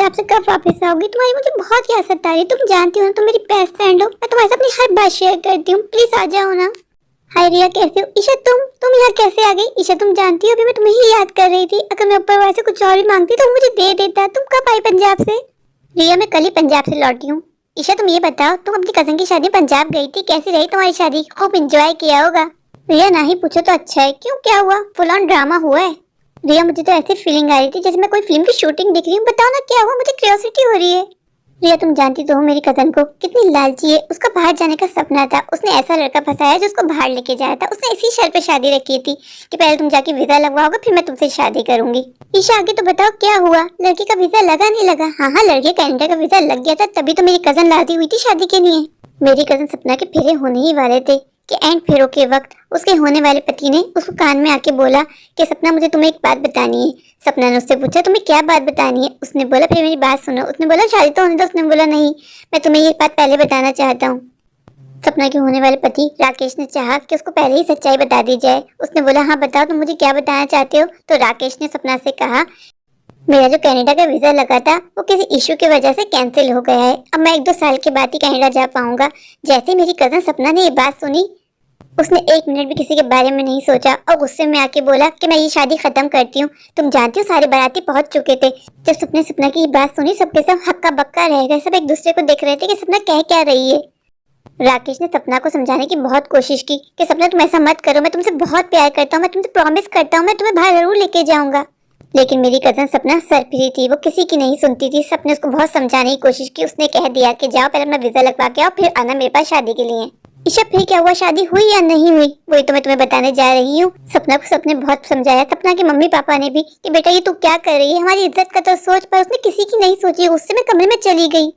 पंजाब से कब वापस आओगी? तुम्हारी मुझे बहुत याद सता रही है। तुम जानती हो ना, तुम मेरी बेस्ट फ्रेंड हो। मैं तुम्हारे साथ अपनी हर बात शेयर करती हूँ। प्लीज आ जाओ ना। हाय रिया, कैसे हो? ईशा तुम यहाँ कैसे आ गई? ईशा तुम जानती हो अभी मैं तुम्हें ही याद कर रही थी। अगर मैं ऊपर वाले से कुछ और भी मांगती तो वो मुझे दे देता। तुम कब आई पंजाब से? रिया मैं कल ही पंजाब से लौटी हूँ। ईशा तुम ये बताओ, तुम अपनी कजन की शादी पंजाब गई थी, कैसी रही तुम्हारी शादी? खूब एंजॉय किया होगा। रिया ना ही पूछो तो अच्छा है। क्यों, क्या हुआ? फुल ऑन ड्रामा हुआ है? रिया मुझे तो ऐसी फीलिंग आ रही थी जैसे मैं कोई फिल्म की शूटिंग देख रही हूँ। बताओ ना क्या हुआ, मुझे क्यूरियोसिटी हो रही है। रिया तुम जानती तो हो मेरी कजन को, कितनी लालची है। उसका बाहर जाने का सपना था। उसने ऐसा लड़का फंसाया जो उसको बाहर लेके जाया था। उसने इसी शर्त पे शादी रखी थी कि पहले तुम जाके वीजा लगवाओगे फिर मैं तुमसे शादी करूंगी। ईशा आगे तो बताओ क्या हुआ? लड़के का वीजा लगा नहीं लगा? हाँ हाँ, लड़के कनाडा का वीजा लग गया था, तभी तो मेरी कजन राजी हुई थी शादी के लिए। मेरी कजन सपना के फेरे होने ही वाले थे कि एंड फेरों के वक्त उसके होने वाले पति ने उसको कान में आके बोला कि सपना मुझे तुम्हें एक बात बतानी है। सपना ने उससे पूछा तुम्हें क्या बात बतानी है? उसने बोला फिर मेरी बात सुनो। उसने बोला शादी तो होने दो। उसने बोला नहीं, मैं तुम्हें ये बात पहले बताना चाहता हूँ। सपना के होने वाले पति राकेश ने चाहा कि उसको पहले ही सच्चाई बता दी जाए। उसने बोला हाँ बताओ तुम मुझे क्या बताना चाहते हो? तो राकेश ने सपना से कहा मेरा जो कनाडा का वीजा लगा था वो किसी इशू की वजह से कैंसिल हो गया है। अब मैं 1-2 साल के बाद ही कनाडा जा पाऊंगा। जैसे मेरी कजन सपना ने ये बात सुनी, उसने 1 मिनट भी किसी के बारे में नहीं सोचा और गुस्से में आके बोला कि मैं ये शादी खत्म करती हूँ। तुम जानती हो सारे बाराती पहुंच चुके थे। जब सपना की ये बात सुनी, सबके सब हक्का बक्का रह गए। सब एक दूसरे को देख रहे थे कि सपना कह क्या रही है। राकेश ने सपना को समझाने की बहुत कोशिश की कि सपना तुम ऐसा मत करो, मैं तुमसे बहुत प्यार करता हूँ, मैं तुमसे प्रॉमिस करता हूँ मैं तुम्हें बाहर जरूर लेके जाऊंगा। लेकिन मेरी कजन सपना सरफिरी थी, वो किसी की नहीं सुनती थी। सपने उसको बहुत समझाने की कोशिश की। उसने कह दिया कि जाओ पहले मैं वीजा लगवा के आओ फिर आना मेरे पास शादी के लिए। ईशा फिर क्या हुआ? शादी हुई या नहीं हुई वही तो मैं तुम्हें बताने जा रही हूँ। सपना को सबने बहुत समझाया, सपना के मम्मी पापा ने भी, कि बेटा ये तू क्या कर रही है, हमारी इज्जत का तो सोच। पर उसने किसी की नहीं सोची। उससे मैं कमरे में चली गई।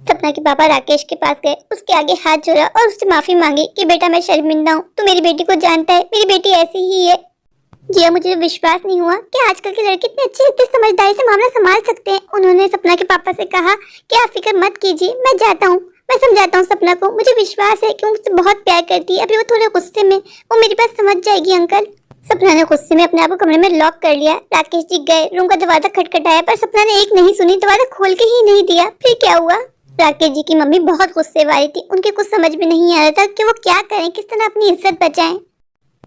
सपना के पापा राकेश के पास गए, उसके आगे हाथ जोड़ा और उससे माफी मांगी कि बेटा मैं शर्मिंदा हूँ, तू मेरी बेटी को जानता है, मेरी बेटी ऐसी ही है। जी मुझे विश्वास नहीं हुआ कि आजकल के लड़के इतने अच्छे इतने समझदारी से मामला संभाल सकते हैं। उन्होंने सपना के पापा से कहा कि आप फिक्र मत कीजिए, मैं जाता हूँ, मैं समझाता हूँ सपना को। मुझे विश्वास है कि वो मुझसे बहुत प्यार करती है। अभी वो थोड़े गुस्से में, वो मेरी बात समझ जाएगी अंकल। सपना ने गुस्से में अपने आप को कमरे में लॉक कर लिया। राकेश जी गए, रूम का दरवाजा खटखटाया पर सपना ने एक नहीं सुनी, दरवाजा खोल के ही नहीं दिया। फिर क्या हुआ? राकेश जी की मम्मी बहुत गुस्से वाली थी। उनके कुछ समझ में नहीं आ रहा था कि वो क्या करें, किस तरह अपनी इज्जत बचाएं।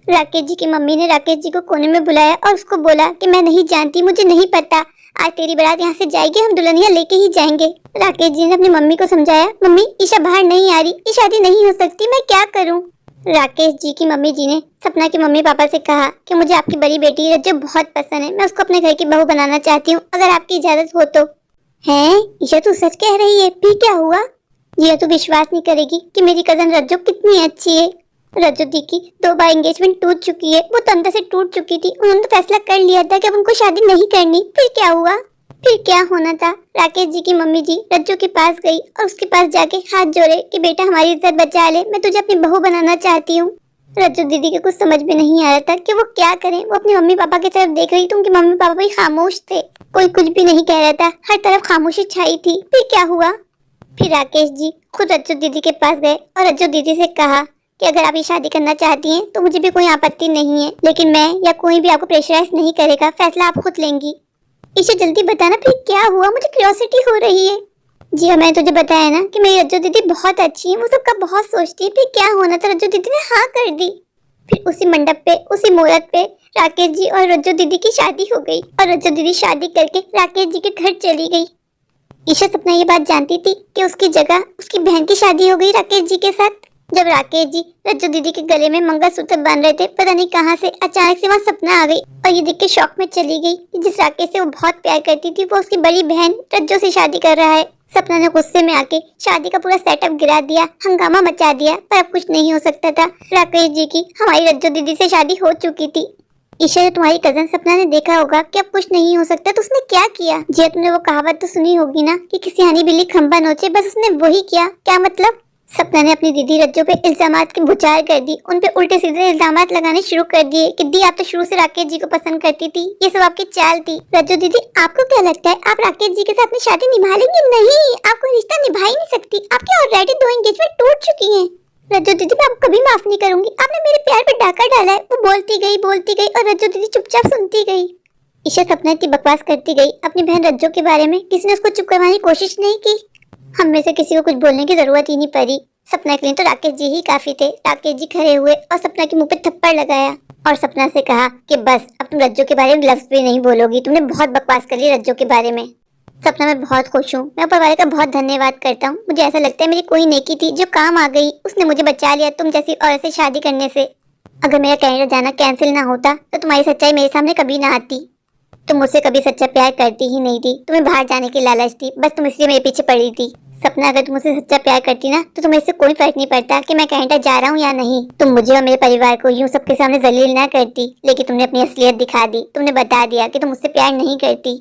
राकेश जी की मम्मी ने राकेश जी को कोने में बुलाया और उसको बोला कि मैं नहीं जानती, मुझे नहीं पता, आज तेरी बारात यहाँ से जाएगी, हम दुल्हनिया लेके ही जाएंगे। राकेश जी ने अपनी मम्मी को समझाया मम्मी ईशा बाहर नहीं आ रही, ये शादी नहीं हो सकती, मैं क्या करूँ? राकेश जी की मम्मी जी ने सपना के मम्मी पापा से कहा कि मुझे आपकी बड़ी बेटी रज्जो बहुत पसंद है, मैं उसको अपने घर की बहू बनाना चाहती हूँ, अगर आपकी इजाजत हो तो। है ईशा तू सच कह रही है? फिर क्या हुआ? ये तू विश्वास नहीं करेगी कि मेरी कजन रज्जो कितनी अच्छी है। रज्जो दी की 2 बार एंगेजमेंट टूट चुकी है, वो तो अंदर से टूट चुकी थी। उन्होंने तो फैसला कर लिया था कि अब उनको शादी नहीं करनी। फिर क्या हुआ? फिर क्या होना था? राकेश जी की मम्मी जी रज्जो के पास गई और उसके पास जाके हाथ जोड़े कि बेटा हमारी इज्जत बचा ले, मैं तुझे अपनी बहू बनाना चाहती हूँ। रज्जो दीदी के कुछ समझ में नहीं आ रहा था कि वो क्या करें। वो अपनी मम्मी पापा की तरफ देख रही थी, उनके मम्मी पापा भी खामोश थे, कोई कुछ भी नहीं कह रहा था, हर तरफ खामोशी छाई थी। फिर क्या हुआ? फिर राकेश जी खुद रज्जो दीदी के पास गए और रज्जो दीदी से कहा कि अगर आप ये शादी करना चाहती हैं तो मुझे भी कोई आपत्ति नहीं है, लेकिन मैं या कोई भी आपको प्रेशराइज नहीं करेगा, फैसला आप खुद लेंगी। ईशा जल्दी बताना फिर क्या हुआ, मुझे क्यूरियोसिटी हो रही है। जी हाँ, मैंने तुझे बताया ना कि मेरी रज्जो दीदी बहुत अच्छी है, वो सबका बहुत सोचती है। फिर क्या होना था? रज्जो दीदी ने हाँ कर दी। फिर उसी मंडप पे, उसी मुहूर्त पे राकेश जी और रज्जो दीदी की शादी हो गई और रज्जो दीदी शादी करके राकेश जी के घर चली गई। ईशा सपना ये बात जानती थी कि उसकी जगह उसकी बहन की शादी हो गई राकेश जी के साथ। जब राकेश जी रज्जो दीदी के गले में मंगलसूत्र बांध रहे थे, पता नहीं कहां से अचानक से वहां सपना आ गई और ये देख के शॉक में चली गई कि जिस राकेश से वो बहुत प्यार करती थी वो उसकी बड़ी बहन रज्जो से शादी कर रहा है। सपना ने गुस्से में आके शादी का पूरा सेटअप गिरा दिया, हंगामा मचा दिया, पर अब कुछ नहीं हो सकता था। राकेश जी की हमारी रज्जो दीदी से शादी हो चुकी थी। ईशा, तुम्हारी कजन सपना ने देखा होगा कि अब कुछ नहीं हो सकता, तो उसने क्या किया? जी तुमने वो कहावत तो सुनी होगी ना कि किसी हनी बिल्ली खंबा नोचे, बस उसने वही किया। क्या मतलब? सपना ने अपनी दीदी रज्जो पे इल्जामात की बुछार कर दी, उन पे उल्टे सीधे इल्जामात लगाने शुरू कर दिए कि दी आप तो शुरू से राकेश जी को पसंद करती थी, ये सब आपकी चाल थी। रज्जो दीदी आपको क्या लगता है आप राकेश जी के साथ अपनी शादी निभा लेंगी? नहीं, आप कोई रिश्ता निभा ही नहीं सकती, आपकी ऑलरेडी 2 एंगेजमेंट टूट चुकी हैं। रज्जो दीदी मैं आपको कभी माफ नहीं करूंगी, आपने मेरे प्यार पे डाका डाला है। वो बोलती गई और रज्जो दीदी चुपचाप सुनती गई। ईशा सपना इतनी बकवास करती गई अपनी बहन रज्जो के बारे में, किसी ने उसको चुप करवाने की कोशिश नहीं की। हम में से किसी को कुछ बोलने की जरूरत ही नहीं पड़ी। सपना के लिए तो राकेश जी ही काफी थे। राकेश जी खड़े हुए और सपना के मुंह पे थप्पड़ लगाया और सपना से कहा कि बस अब तुम रज्जो के बारे में लफ्ज भी नहीं बोलोगी, तुमने बहुत बकवास कर ली रज्जो के बारे में। सपना मैं बहुत खुश हूँ, मैं ऊपर वाले का बहुत धन्यवाद करता हूँ। मुझे ऐसा लगता है मेरी कोई नेकी थी जो काम आ गई, उसने मुझे बचा लिया तुम जैसी औरत से शादी करने से। अगर मेरा कनाडा जाना कैंसिल ना होता तो तुम्हारी सच्चाई मेरे सामने कभी ना आती। तुम मुझसे कभी सच्चा प्यार करती ही नहीं थी, तुम्हें बाहर जाने की लालच थी, बस तुम इसलिए मेरे पीछे पड़ी थी। सपना अगर तुम मुझसे सच्चा प्यार करती ना तो तुम्हें इससे कोई फर्क नहीं पड़ता कि मैं कनाडा जा रहा हूँ या नहीं। तुम मुझे और मेरे परिवार को यूं सबके सामने जलील ना करती, लेकिन तुमने अपनी असलियत दिखा दी। तुमने बता दिया कि तुम मुझसे प्यार नहीं करती।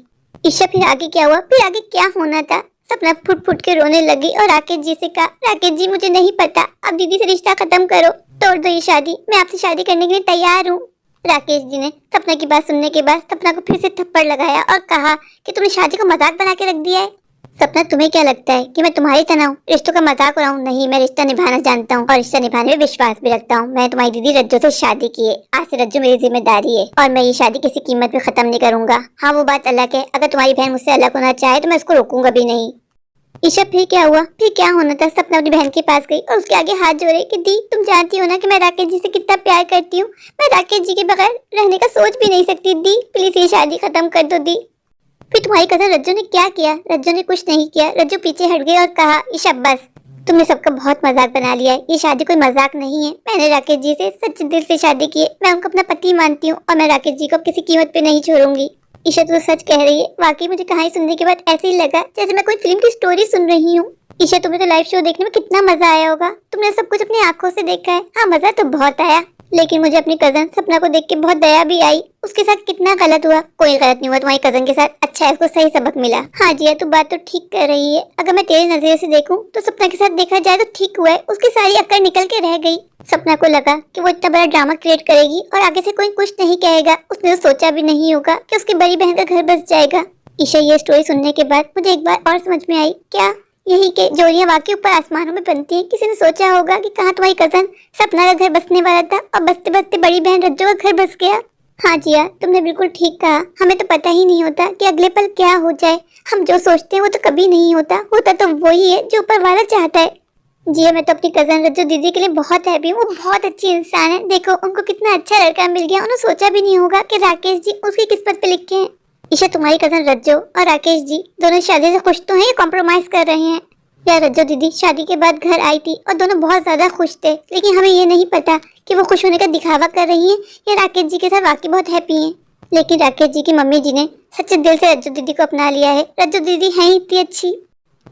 ईशा फिर आगे क्या हुआ, फिर आगे क्या होना था? सपना फुट फुट के रोने लगी और राकेश जी से कहा, राकेश जी मुझे नहीं पता, अब दीदी से रिश्ता खत्म करो, तोड़ दो ये शादी, मैं आपसे शादी करने के लिए तैयार हूँ। राकेश जी ने सपना की बात सुनने के बाद सपना को फिर से थप्पड़ लगाया और कहा कि तुमने शादी को मजाक बना के रख दिया है। सपना तुम्हें क्या लगता है कि मैं तुम्हारी तरह हूँ, रिश्तों का मजाक उड़ाऊं? नहीं, मैं रिश्ता निभाना जानता हूँ और रिश्ता निभाने में विश्वास भी रखता हूँ। मैं तुम्हारी दीदी रज्जो से शादी की है, आज से रज्जो मेरी जिम्मेदारी है और मैं ये शादी किसी कीमत पे खत्म नहीं करूंगा। हाँ वो बात अलग है, अगर तुम्हारी बहन मुझसे अलग होना चाहे तो मैं उसको रोकूंगा भी नहीं। ईशा फिर क्या हुआ, फिर क्या होना था? सपना अपनी बहन के पास गई और उसके आगे हाथ जोड़े कि दी तुम जानती हो ना कि मैं राकेश जी से कितना प्यार करती हूँ, मैं राकेश जी के बगैर रहने का सोच भी नहीं सकती। दी प्लीज ये शादी खत्म कर दो दी। फिर तुम्हारी कजन रज्जो ने क्या किया? रज्जो ने कुछ नहीं किया। रज्जो पीछे हट गई और कहा, ईशा बस, तुमने सबका बहुत मजाक बना लिया है, ये शादी कोई मजाक नहीं है। मैंने राकेश जी से सच्चे दिल से शादी की है, मैं उनको अपना पति मानती हूँ और मैं राकेश जी को किसी कीमत पे नहीं छोड़ूंगी। ईशा तो सच कह रही है, वाकई मुझे कहानी सुनने के बाद ऐसे ही लगा जैसे मैं कोई फिल्म की स्टोरी सुन रही हूँ। ईशा तुम्हें तो लाइव शो देखने में कितना मजा आया होगा, तुमने सब कुछ अपनी आंखों से देखा है। हाँ मजा तो बहुत आया, लेकिन मुझे अपनी कजन सपना को देख के बहुत दया भी आई। उसके साथ कितना गलत हुआ। कोई गलत नहीं हुआ तुम्हारी कजन के साथ, अच्छा है उसको सही सबक मिला। हाँ जिया तू बात तो ठीक कर रही है, अगर मैं तेरे नजरिए से देखूं तो सपना के साथ देखा जाए तो ठीक हुआ है, उसकी सारी अक्ल निकल के रह गई। सपना को लगा कि वो इतना बड़ा ड्रामा क्रिएट करेगी और आगे से कोई कुछ नहीं कहेगा। उसने तो सोचा भी नहीं होगा कि उसकी बड़ी बहन का घर बस जाएगा। ईशा ये स्टोरी सुनने के बाद मुझे एक बार और समझ में आई, क्या यही के जोड़ियां वाकई ऊपर आसमानों में बनती हैं? किसी ने सोचा होगा कि कहाँ तुम्हारी कजन सपना का घर बसने वाला था और बसते बसते बड़ी बहन रज्जो का घर बस गया। हाँ जिया तुमने बिल्कुल ठीक कहा, हमें तो पता ही नहीं होता कि अगले पल क्या हो जाए। हम जो सोचते हैं वो तो कभी नहीं होता, होता तो वही है जो ऊपर वाला चाहता है। जिया मैं तो अपनी कजन रज्जो दीदी के लिए बहुत हैप्पी हूँ, वो बहुत अच्छी इंसान है। देखो उनको कितना अच्छा लड़का मिल गया, उन्होंने सोचा भी नहीं होगा कि राकेश जी उसकी किस्मत पे लिखे हैं। ईशा तुम्हारी कजन रज्जो और राकेश जी दोनों शादी से खुश तो हैं या कॉम्प्रोमाइज कर रहे हैं? यार रज्जो दीदी शादी के बाद घर आई थी और दोनों बहुत ज्यादा खुश थे, लेकिन हमें ये नहीं पता कि वो खुश होने का दिखावा कर रही हैं या राकेश जी के साथ वाकई बहुत हैप्पी हैं। लेकिन राकेश जी की मम्मी जी ने सच्चे दिल से रज्जो दीदी को अपना लिया है। रज्जो दीदी है ही इतनी अच्छी,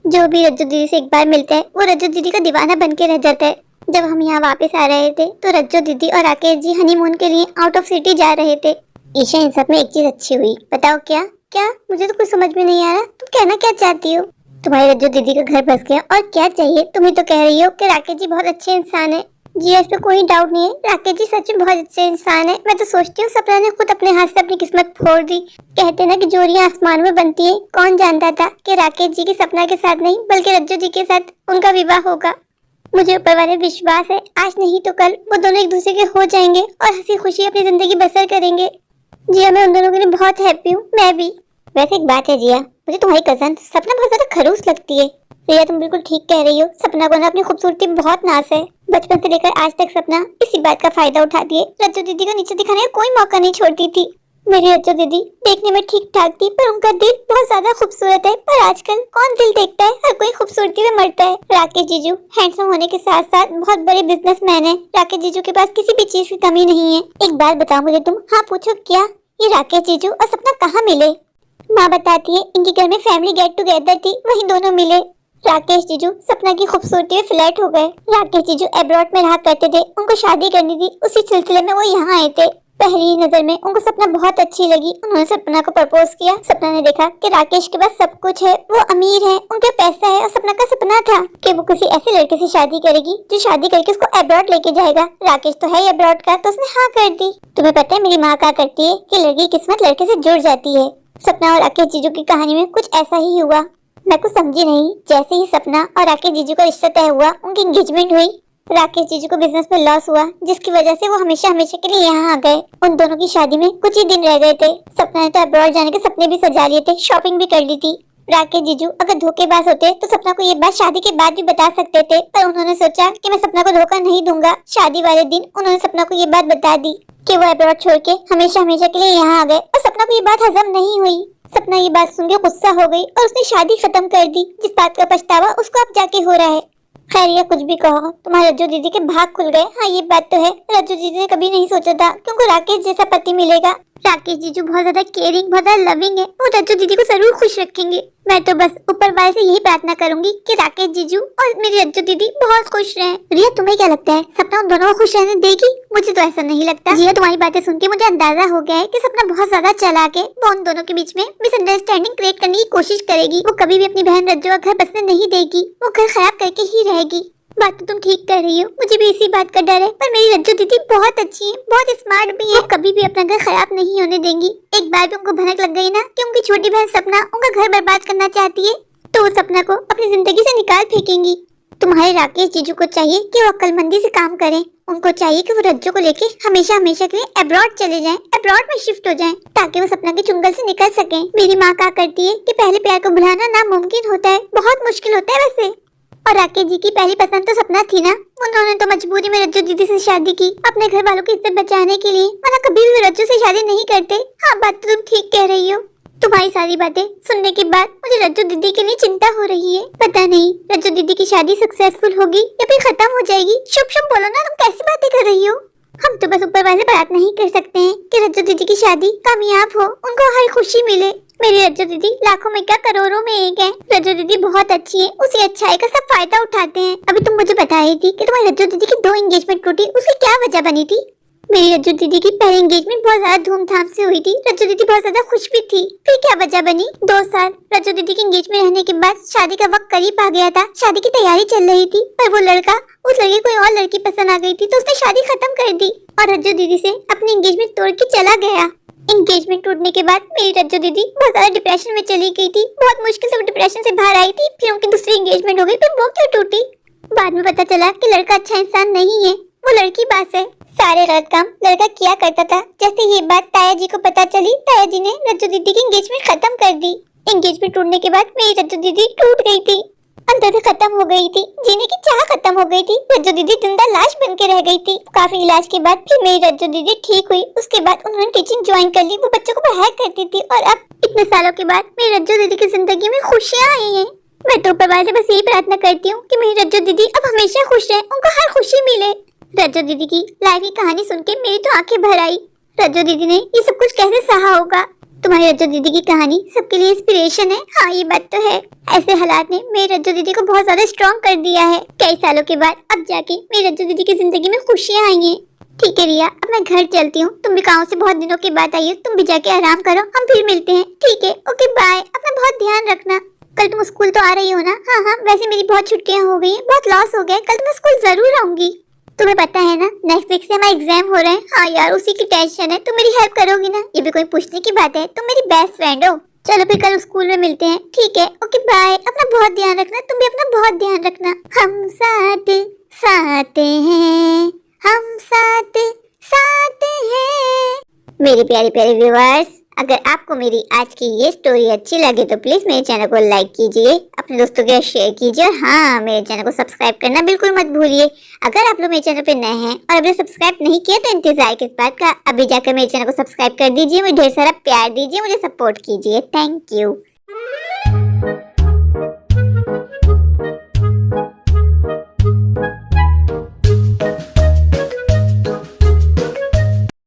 जो भी रज्जो दीदी से एक बार मिलता है वो रज्जो दीदी का दीवाना बन के रह जाता है। जब हम यहाँ वापस आ रहे थे तो रज्जो दीदी और राकेश जी हनीमून के लिए आउट ऑफ सिटी जा रहे थे। ईशा इन सब में एक चीज अच्छी हुई, बताओ क्या? क्या? मुझे तो कुछ समझ में नहीं आ रहा, तुम कहना क्या चाहती हो? तुम्हारी रज्जो दीदी का घर बस गया और क्या चाहिए? तुम ही तो कह रही हो कि राकेश जी बहुत अच्छे इंसान है। जी इस पे कोई डाउट नहीं है, राकेश जी सच में बहुत अच्छे इंसान है। मैं तो सोचती हूँ सपना ने खुद अपने हाथ से अपनी किस्मत फोड़ दी। कहते ना कि जोड़ियां आसमान में बनती है, कौन जानता था कि राकेश जी की सपना के साथ नहीं बल्कि रज्जो जी के साथ उनका विवाह होगा। मुझे ऊपर वाले विश्वास है आज नहीं तो कल वो दोनों एक दूसरे के हो जाएंगे और हंसी खुशी अपनी जिंदगी बसर करेंगे। जिया मैं उन दोनों के लिए बहुत हैप्पी हूँ। मैं भी। वैसे एक बात है जिया, मुझे तुम्हारी कजन सपना बहुत ज्यादा खड़ूस लगती है। रिया तुम बिल्कुल ठीक कह रही हो, सपना को ना अपनी खूबसूरती बहुत नाज है। बचपन से लेकर आज तक सपना इसी बात का फायदा उठाती है, रज्जो दीदी को नीचे दिखाने का कोई मौका नहीं छोड़ती थी। मेरी रज्जो दीदी देखने में ठीक ठाक थी पर उनका दिल बहुत ज्यादा खूबसूरत है। पर आजकल कौन दिल देखता है, हर कोई खूबसूरती में मरता है। राकेश जीजू हैंडसम होने के साथ साथ बहुत बड़े बिजनेसमैन है। राकेश जीजू के पास किसी भी चीज की कमी नहीं है। एक बात बताओ मुझे तुम। हाँ पूछो क्या? ये राकेश जीजू और सपना कहाँ मिले? माँ बताती है इनके घर में फैमिली गेट टुगेदर थी, वहीं दोनों मिले। राकेश जीजू सपना की खूबसूरती में फ्लैट हो गए। राकेश जीजू अब्रॉड में रहा करते थे, उनको शादी करनी थी, उसी सिलसिले में वो यहाँ आए थे। पहली नजर में उनको सपना बहुत अच्छी लगी, उन्होंने सपना को प्रपोज किया। सपना ने देखा कि राकेश के पास सब कुछ है, वो अमीर है, उनका पैसा है और सपना का सपना था कि वो किसी ऐसे लड़के से शादी करेगी जो शादी करके उसको अब्रॉड लेके जाएगा। राकेश तो है अब्रॉड का, तो उसने हाँ कर दी। तुम्हें पता है मेरी माँ क्या करती है कि लड़की की किस्मत लड़के से जुड़ जाती है। सपना और राकेश जीजू की कहानी में कुछ ऐसा ही हुआ। मैं कुछ समझी नहीं। जैसे ही सपना और राकेश जीजू का रिश्ता तय हुआ, उनकी एंगेजमेंट हुई। राकेश जीजू को बिजनेस में लॉस हुआ, जिसकी वजह से वो हमेशा हमेशा के लिए यहाँ आ गए। उन दोनों की शादी में कुछ ही दिन रह गए थे। सपना ने तो अब्रॉड जाने के सपने भी सजा लिए थे, शॉपिंग भी कर ली थी। राकेश जीजू अगर धोखेबाज होते तो सपना को ये बात शादी के बाद भी बता सकते थे, पर उन्होंने सोचा कि मैं सपना को धोखा नहीं दूंगा। शादी वाले दिन उन्होंने सपना को ये बात बता दी कि वो अब्रॉड छोड़ के हमेशा हमेशा के लिए यहाँ आ गए, और सपना को ये बात हजम नहीं हुई। सपना ये बात सुन के गुस्सा हो गई और उसने शादी खत्म कर दी, जिस बात का पछतावा उसको अब जाके हो रहा है। खैर या कुछ भी कहो, तुम्हारे रज्जू दीदी के भाग खुल गए। हाँ ये बात तो है, रज्जू दीदी ने कभी नहीं सोचा था कि उनको राकेश जैसा पति मिलेगा। राकेश जीजू बहुत ज्यादा केयरिंग, बहुत ज्यादा लविंग है, वो रज्जू दीदी को जरूर खुश रखेंगे। मैं तो बस ऊपर वाले से यही प्रार्थना करूंगी कि राकेश जीजू और मेरी रज्जू दीदी बहुत खुश रहें। रिया तुम्हें क्या लगता है, सपना उन दोनों को खुश रहने देगी? मुझे तो ऐसा नहीं लगता। जिया तुम्हारी बातें सुन के मुझे अंदाजा हो गया है कि सपना बहुत ज्यादा चालाक है। वो उन दोनों के बीच में मिसअंडरस्टैंडिंग क्रिएट करने की कोशिश करेगी। वो कभी भी अपनी बहन रज्जू का घर बसने नहीं देगी, वो घर खराब करके ही रहेगी। बात तो तुम ठीक कर रही हो, मुझे भी इसी बात का डर है, पर मेरी रज्जू दीदी बहुत अच्छी है, बहुत स्मार्ट भी है, कभी भी अपना घर खराब नहीं होने देंगी। एक बार भी उनको भनक लग गई ना कि उनकी छोटी बहन सपना उनका घर बर्बाद करना चाहती है, तो वो सपना को अपनी जिंदगी से निकाल फेंकेंगी। तुम्हारे राकेश जीजू को चाहिए कि वो अक्लमंदी से काम करें। उनको चाहिए कि वो रज्जू को लेके हमेशा हमेशा के लिए अब्रॉड चले जाएं, अब्रॉड में शिफ्ट हो जाएं, ताकि वो सपना के चुंगल से निकल सकें। मेरी माँ कहा करती है कि पहले प्यार को भुलाना नामुमकिन होता है, बहुत मुश्किल होता है वैसे। और राकेश जी की पहली पसंद तो सपना थी ना, उन्होंने तो मजबूरी में रज्जू दीदी से शादी की अपने घर वालों की इज्जत बचाने के लिए, वरना कभी भी रज्जू से शादी नहीं करते। हाँ बात तो तुम ठीक कह रही हो। तुम्हारी सारी बातें सुनने के बाद मुझे रज्जू दीदी के लिए चिंता हो रही है। पता नहीं रज्जू दीदी की शादी सक्सेसफुल होगी या फिर खत्म हो जाएगी। शुभ शुभ बोलो ना, तुम कैसी बातें कर रही हो? हम तो बस ऊपर वाले प्रार्थना ही कर सकते हैं कि रज्जू दीदी की शादी कामयाब हो, उनको हर खुशी मिले। मेरी रज्जू दीदी लाखों में क्या करोड़ों में एक है। रज्जू दीदी बहुत अच्छी है, उसी अच्छाई का सब फायदा उठाते हैं। अभी तुम मुझे बता रही थी कि तुम्हारी रज्जू दीदी की 2 एंगेजमेंट टूटी, उसकी क्या वजह बनी थी? मेरी रज्जू दीदी की पहली एंगेजमेंट बहुत ज्यादा धूमधाम से हुई थी, रज्जू दीदी बहुत ज्यादा खुश भी थी। फिर क्या वजह बनी? 2 साल रज्जू दीदी की एंगेजमेंट रहने के बाद शादी का वक्त करीब आ गया था, शादी की तैयारी चल रही थी, पर वो लड़का उस लड़के कोई और लड़की पसंद आ गई थी, तो उसने शादी खत्म कर दी और रज्जू दीदी से अपनी एंगेजमेंट तोड़ के चला गया। एंगेजमेंट टूटने के बाद मेरी रज्जू दीदी बहुत ज्यादा डिप्रेशन में चली गई थी, बहुत मुश्किल से वो डिप्रेशन से बाहर आई थी। फिर उनकी दूसरी एंगेजमेंट हो गई, फिर वो क्यों टूटी? बाद में पता चला कि लड़का अच्छा इंसान नहीं है, वो लड़की बास है। सारे गलत काम लड़का किया करता था। जैसे ये बात ताया जी को पता चली, ताया जी ने रज्जू दीदी की एंगेजमेंट खत्म कर दी। एंगेजमेंट टूटने के बाद मेरी रज्जू दीदी टूट गई थी, अंदर से खत्म हो गई थी, जीने की चाह खत्म हो गई थी। रज्जू दीदी जिंदा लाश बन के रह गई थी। काफी इलाज के बाद फिर मेरी रज्जू दीदी ठीक हुई। उसके बाद उन्होंने टीचिंग ज्वाइन कर ली, वो बच्चों को पढ़ाया करती थी, और अब इतने सालों के बाद मेरी रज्जू दीदी की जिंदगी में खुशियाँ आई हैं। मैं तो ऊपर वाले से बस यही प्रार्थना करती हूँ कि मेरी रज्जू दीदी अब हमेशा खुश रहे, उनको हर खुशी मिले। रज्जू दीदी की लाइफ की कहानी सुन के मेरी तो आंखें भर आई। रज्जू दीदी ने ये सब कुछ कैसे सहा होगा? तुम्हारी रज्जू दीदी की कहानी सबके लिए इंस्पिरेशन है। हाँ ये बात तो है, ऐसे हालात ने मेरी रज्जू दीदी को बहुत ज्यादा स्ट्रॉन्ग कर दिया है। कई सालों के बाद अब जाके मेरी रज्जू दीदी की जिंदगी में खुशियाँ आई हैं। ठीक है रिया, अब मैं घर चलती हूँ, तुम भी गाँव से बहुत दिनों के बाद आई हो, तुम भी जाके आराम करो, हम फिर मिलते हैं। ठीक है, ओके बाय। अपना बहुत ध्यान रखना। कल तुम स्कूल तो आ रही हो ना? हाँ हाँ, वैसे मेरी बहुत छुट्टियाँ हो गई हैं, बहुत लॉस हो गया, कल तो मैं स्कूल जरूर आऊंगी। तुम्हें पता है ना नेक्स्ट वीक से हमारे एग्जाम हो रहे हैं। हाँ यार, उसी की टेंशन है। तुम मेरी हेल्प करोगी ना? ये भी कोई पूछने की बात है, तुम मेरी बेस्ट फ्रेंड हो। चलो फिर कल स्कूल में मिलते हैं। ठीक है, ओके बाय। अपना बहुत ध्यान रखना, तुम भी अपना बहुत ध्यान रखना। हम साथ साथ हैं, हम साथ साथ हैं। मेरे प्यारे प्यारे व्यूअर्स, अगर आपको मेरी आज की ये स्टोरी अच्छी लगे तो प्लीज मेरे चैनल को लाइक कीजिए, अपने दोस्तों के साथ शेयर कीजिए, और हाँ मेरे चैनल को सब्सक्राइब करना बिल्कुल मत भूलिए। अगर आप लोग मेरे चैनल पे नए हैं और अभी सब्सक्राइब नहीं किया तो इंतजार किस बात का, अभी जाकर मेरे चैनल को सब्सक्राइब कर दीजिए, मुझे ढेर सारा प्यार दीजिए, मुझे सपोर्ट कीजिए। Thank you.